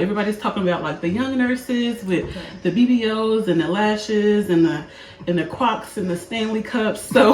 Everybody's talking about like the young nurses with the BBLs and the lashes and the Crocs and the Stanley cups. So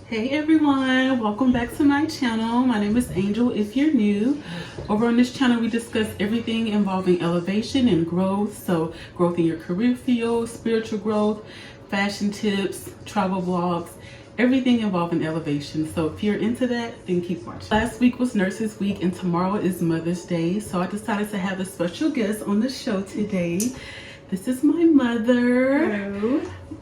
hey everyone, welcome back to my channel. My name is Angel if you're new. Over on this channel we discuss everything involving elevation and growth. So growth in your career field, spiritual growth, fashion tips, travel vlogs, everything involving elevation. So if you're into that, then keep watching. Last week was Nurses Week and tomorrow is Mother's Day. So I decided to have a special guest on the show today. This is my mother. Hello.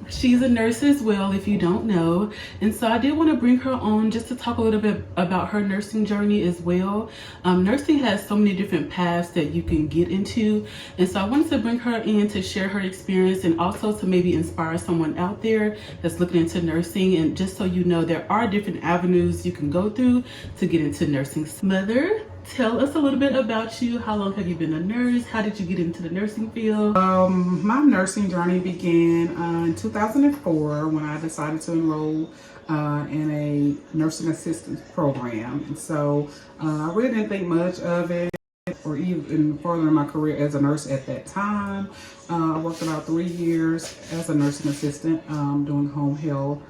She's a nurse as well, if you don't know. And so I did want to bring her on just to talk a little bit about her nursing journey as well. Nursing has so many different paths that you can get into. And so I wanted to bring her in to share her experience and also to maybe inspire someone out there that's looking into nursing. And just so you know, there are different avenues you can go through to get into nursing. Mother, tell us a little bit about you. How long have you been a nurse? How did you get into the nursing field? My nursing journey began in 2004 when I decided to enroll in a nursing assistant program. And so I really didn't think much of it or even furthering my career as a nurse at that time. I worked about 3 years as a nursing assistant doing home health.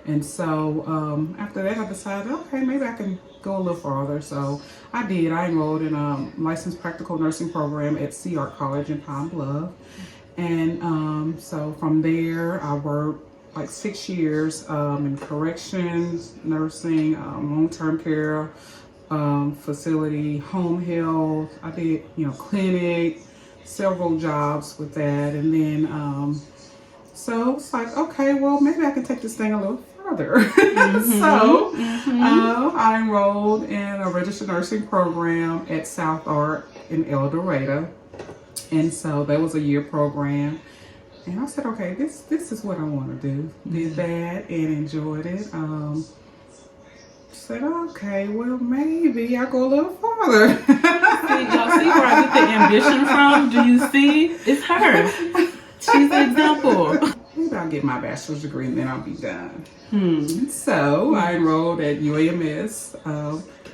And so after that, I decided, okay, maybe I can go a little farther. So I did. I enrolled in a licensed practical nursing program at CR College in Pine Bluff. And so from there, I worked like 6 years in corrections, nursing, long-term care facility, home health. I did, clinic, several jobs with that. And then so it's like, okay, well, maybe I can take this thing a little further. I enrolled in a registered nursing program at South Arc in El Dorado. And so that was a year program. And I said, okay, this is what I want to do. Did that and enjoyed it. Said, okay, well, maybe I'll go a little farther. Y'all see where I get the ambition from? Do you see? It's her. She's an example. Maybe I'll get my bachelor's degree and then I'll be done. So I enrolled at UAMS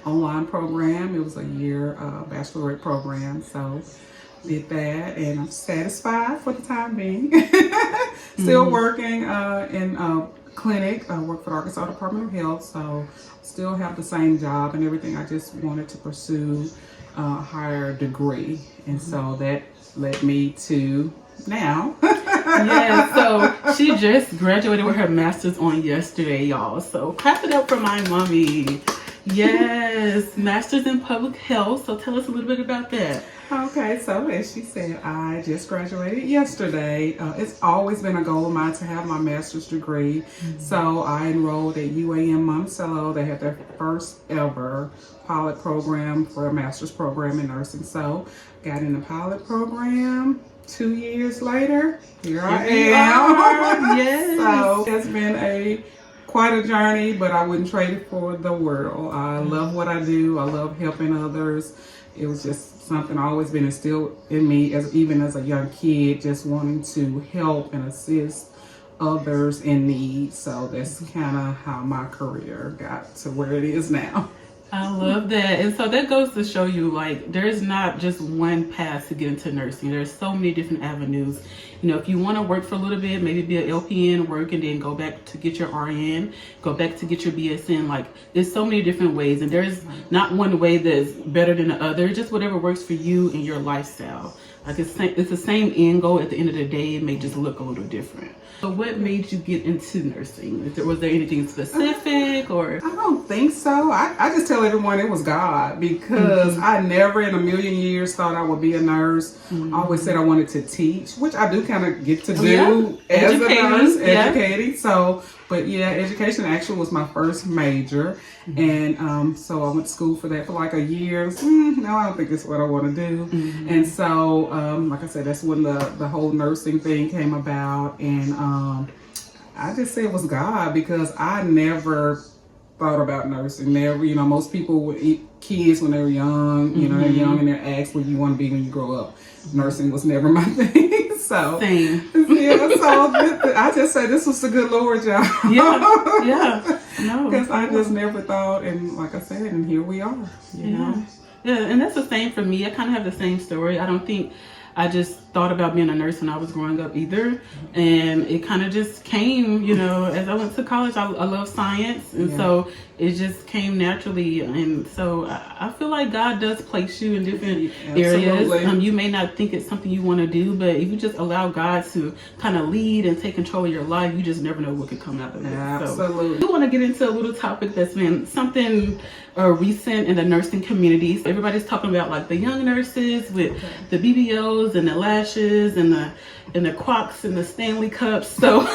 online program. It was a year bachelorette program. So did that and I'm satisfied for the time being. Still working in clinic. I work for the Arkansas Department of Health. So still have the same job and everything. I just wanted to pursue a higher degree. And so that led me to now. Yeah, so she just graduated with her master's on yesterday, y'all. So clap it up for my mommy. Yes, master's in public health. So tell us a little bit about that. Okay, so as she said, I just graduated yesterday. It's always been a goal of mine to have my master's degree. So I enrolled at UAM Monticello. They had their first ever pilot program for a master's program in nursing. So got in the pilot program. 2 years later, here I am. Yes. So it's been quite a journey, but I wouldn't trade it for the world. I love what I do. I love helping others. It was just something always been instilled in me even as a young kid, just wanting to help and assist others in need. So that's kind of how my career got to where it is now. I love that. And so that goes to show you, like, there's not just one path to get into nursing. There's so many different avenues. If you want to work for a little bit, maybe be an LPN, work, and then go back to get your RN, go back to get your BSN. Like, there's so many different ways. And there's not one way that's better than the other. Just whatever works for you and your lifestyle. Like, it's the same end goal. At the end of the day, it may just look a little different. So what made you get into nursing? Was there anything specific or? I don't think so. I just tell everyone it was God because I never in a million years thought I would be a nurse. I always said I wanted to teach, which I do kind of get to do as a nurse, educating. So, but yeah, education actually was my first major. And so I went to school for that for like a year. No, I don't think it's what I want to do. And so, like I said, that's when the whole nursing thing came about. And I just say it was God because I never thought about nursing. Never, most people would kids when they were young. You know, they're young and they're asked what you want to be when you grow up. Nursing was never my thing. So Same. yeah, so I just say this was the good Lord job. Yeah. No. Because I just never thought, and like I said, and here we are. You know. Yeah, and that's the same for me. I kind of have the same story. I don't think I just thought about being a nurse when I was growing up either. And it kind of just came, you know, as I went to college. I love science. And so it just came naturally. And so I feel like God does place you in different areas. You may not think it's something you want to do, but if you just allow God to kind of lead and take control of your life, you just never know what could come out of it. Absolutely. So we want to get into a little topic that's been something recent in the nursing community. So everybody's talking about like the young nurses with the BBLs and the lashes and the quacks and the Stanley cups. So,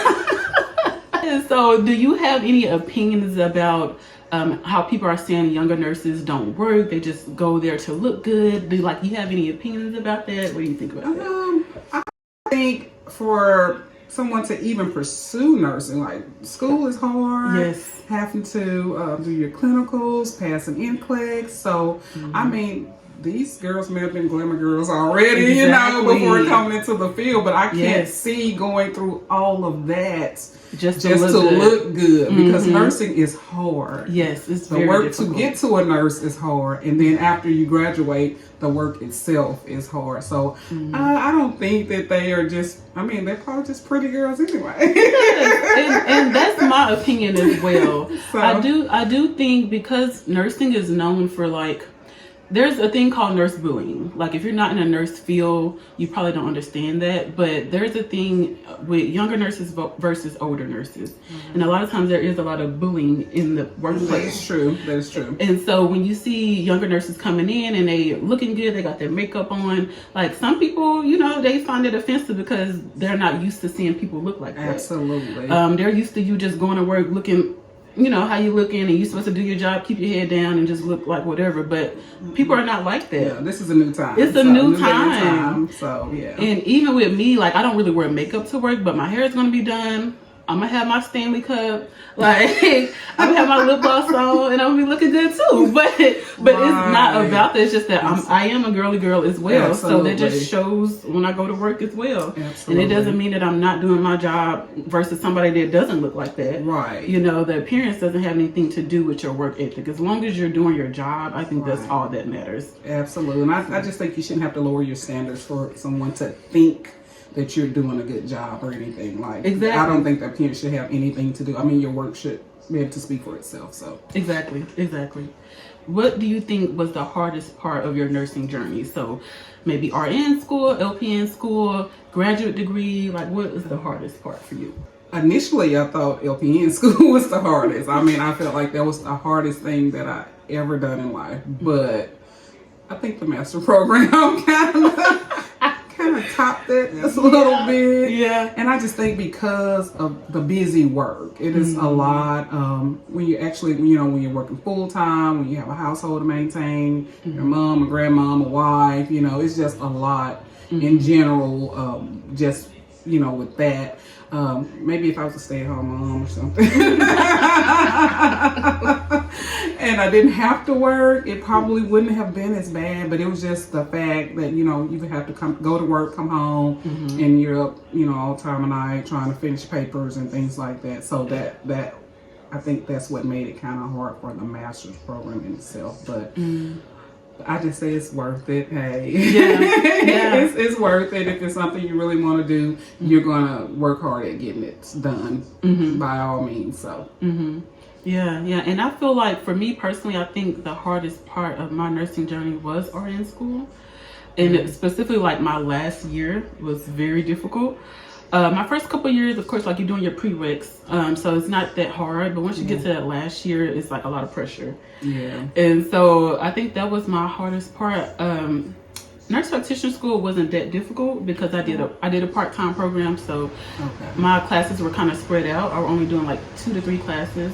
so do you have any opinions about how people are saying younger nurses don't work? They just go there to look good. Do you have any opinions about that? What do you think about that? I think for someone to even pursue nursing, like school is hard. Yes. Having to do your clinicals, pass an NCLEX. So, I mean, these girls may have been glamour girls already, you know, before coming into the field. But I can't see going through all of that just to look good because nursing is hard. Yes, it's the very work difficult. To get to a nurse is hard, and then after you graduate, the work itself is hard. So I don't think that they are just. I mean, they're probably just pretty girls anyway. and that's my opinion as well. So, I do think because nursing is known for like. There's a thing called nurse bullying. Like if you're not in a nurse field, you probably don't understand that. But there's a thing with younger nurses versus older nurses. And a lot of times there is a lot of bullying in the workplace. That is true. That is true. And so when you see younger nurses coming in and they looking good, they got their makeup on. Like some people, you know, they find it offensive because they're not used to seeing people look like that. Absolutely. They're used to you just going to work looking, you know, how you looking and you're supposed to do your job, keep your head down and just look like whatever. But people are not like that. Yeah, this is a new time. It's a new time. So, yeah. And even with me, like, I don't really wear makeup to work, but my hair is going to be done. I'm going to have my Stanley cup. Like, I'm going to have my lip gloss on and I'm going to be looking good too. But it's not about that. It's just that I am a girly girl as well. Absolutely. So that just shows when I go to work as well. Absolutely. And it doesn't mean that I'm not doing my job versus somebody that doesn't look like that. Right. You know, the appearance doesn't have anything to do with your work ethic. As long as you're doing your job, I think that's all that matters. Absolutely. And I just think you shouldn't have to lower your standards for someone to think that you're doing a good job or anything. Like, exactly. I don't think that appearance should have anything to do. I mean, your work should be able to speak for itself. So exactly. What do you think was the hardest part of your nursing journey? So maybe RN school, LPN school, graduate degree. Like, what is the hardest part for you? Initially, I thought LPN school was the hardest. I mean, I felt like that was the hardest thing that I ever done in life. But I think the master program kind of topped that just a little bit. Yeah. And I just think because of the busy work, it is a lot. When you actually, you know, when you're working full time, when you have a household to maintain, your mom, a grandmom, a wife, you know, it's just a lot in general. Just, you know, with that. Maybe if I was a stay-at-home mom or something and I didn't have to work, it probably wouldn't have been as bad. But it was just the fact that, you know, you would have to go to work, come home, and you're up, you know, all time of night trying to finish papers and things like that. So that I think that's what made it kind of hard for the master's program in itself. But I just say it's worth it. Hey, it's worth it. If it's something you really want to do, you're gonna work hard at getting it done by all means. So, yeah. And I feel like for me personally, I think the hardest part of my nursing journey was RN school, and specifically like my last year was very difficult. My first couple of years, of course, like you're doing your prereqs, so it's not that hard. But once you get to that last year, it's like a lot of pressure. Yeah. And so I think that was my hardest part. Nurse practitioner school wasn't that difficult because I did a part-time program, so my classes were kind of spread out. I was only doing like 2 to 3 classes.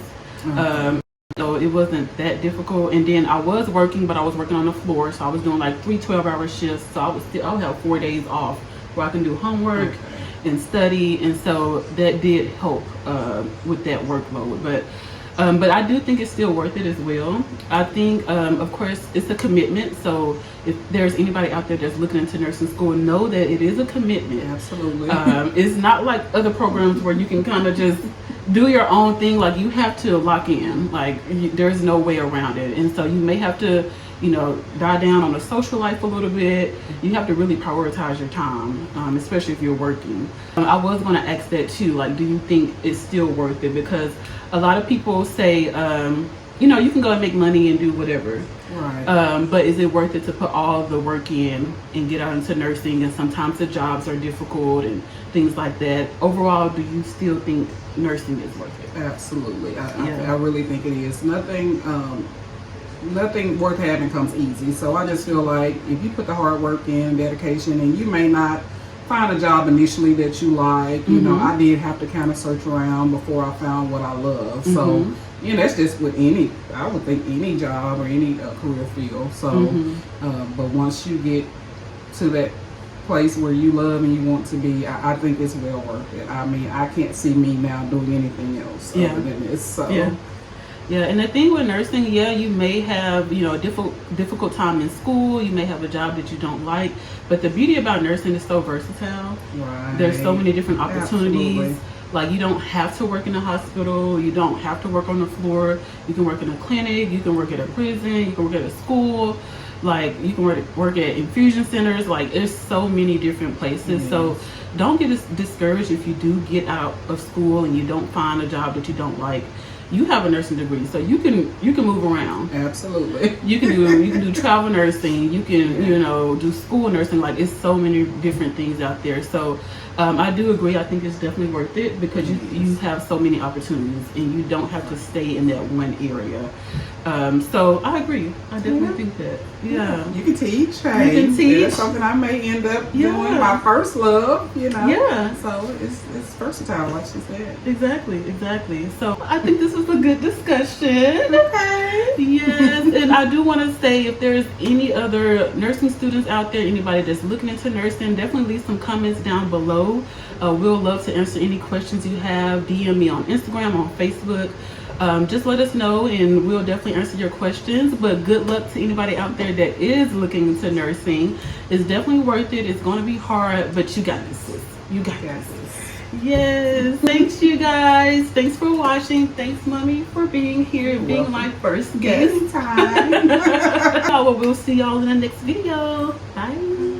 So it wasn't that difficult. And then I was working, but I was working on the floor, so I was doing like 3 12-hour shifts. So I would have 4 days off where I can do homework and study, and so that did help with that workload. But But I do think it's still worth it as well. I think, of course, it's a commitment. So if there's anybody out there that's looking into nursing school, know that it is a commitment. Absolutely. It's not like other programs where you can kind of just do your own thing. Like, you have to lock in. Like, there's no way around it. And so you may have to, die down on the social life a little bit. You have to really prioritize your time, especially if you're working. I was going to ask that too. Like, do you think it's still worth it? Because a lot of people say, you can go and make money and do whatever. Right. But is it worth it to put all the work in and get out into nursing? And sometimes the jobs are difficult and things like that. Overall, do you still think nursing is worth it? Absolutely. I really think it is. Nothing worth having comes easy. So I just feel like if you put the hard work in, dedication, and you may not find a job initially that you like, I did have to kind of search around before I found what I love. So, that's just with I would think any job or any career field. So, but once you get to that place where you love and you want to be, I think it's well worth it. I mean, I can't see me now doing anything else other than this. So. Yeah, and the thing with nursing, you may have, a difficult time in school. You may have a job that you don't like. But the beauty about nursing is so versatile. Right. There's so many different opportunities. Absolutely. Like, you don't have to work in a hospital. You don't have to work on the floor. You can work in a clinic. You can work at a prison. You can work at a school. Like, you can work at infusion centers. Like, there's so many different places. So don't get discouraged if you do get out of school and you don't find a job that you don't like. You have a nursing degree, so you can move around. Absolutely. You can do travel nursing. You can do school nursing. Like, it's so many different things out there. So I do agree. I think it's definitely worth it because you have so many opportunities and you don't have to stay in that one area. So I agree. I definitely think that. Yeah. You can teach. Hey, you can teach. That's something I may end up doing. My first love. Yeah. So it's versatile, like she said. Exactly. So I think this was a good discussion. Okay. Yes, and I do want to say, if there's any other nursing students out there, anybody that's looking into nursing, definitely leave some comments down below. We'll love to answer any questions you have. DM me on Instagram, on Facebook. Just let us know and we'll definitely answer your questions. But good luck to anybody out there that is looking into nursing. It's definitely worth it. It's going to be hard, but you got this, sis. You got this. Yes. Thanks, you guys. Thanks for watching. Thanks, Mommy, for being here and being my first guest. Anytime. Well, we'll see y'all in the next video. Bye.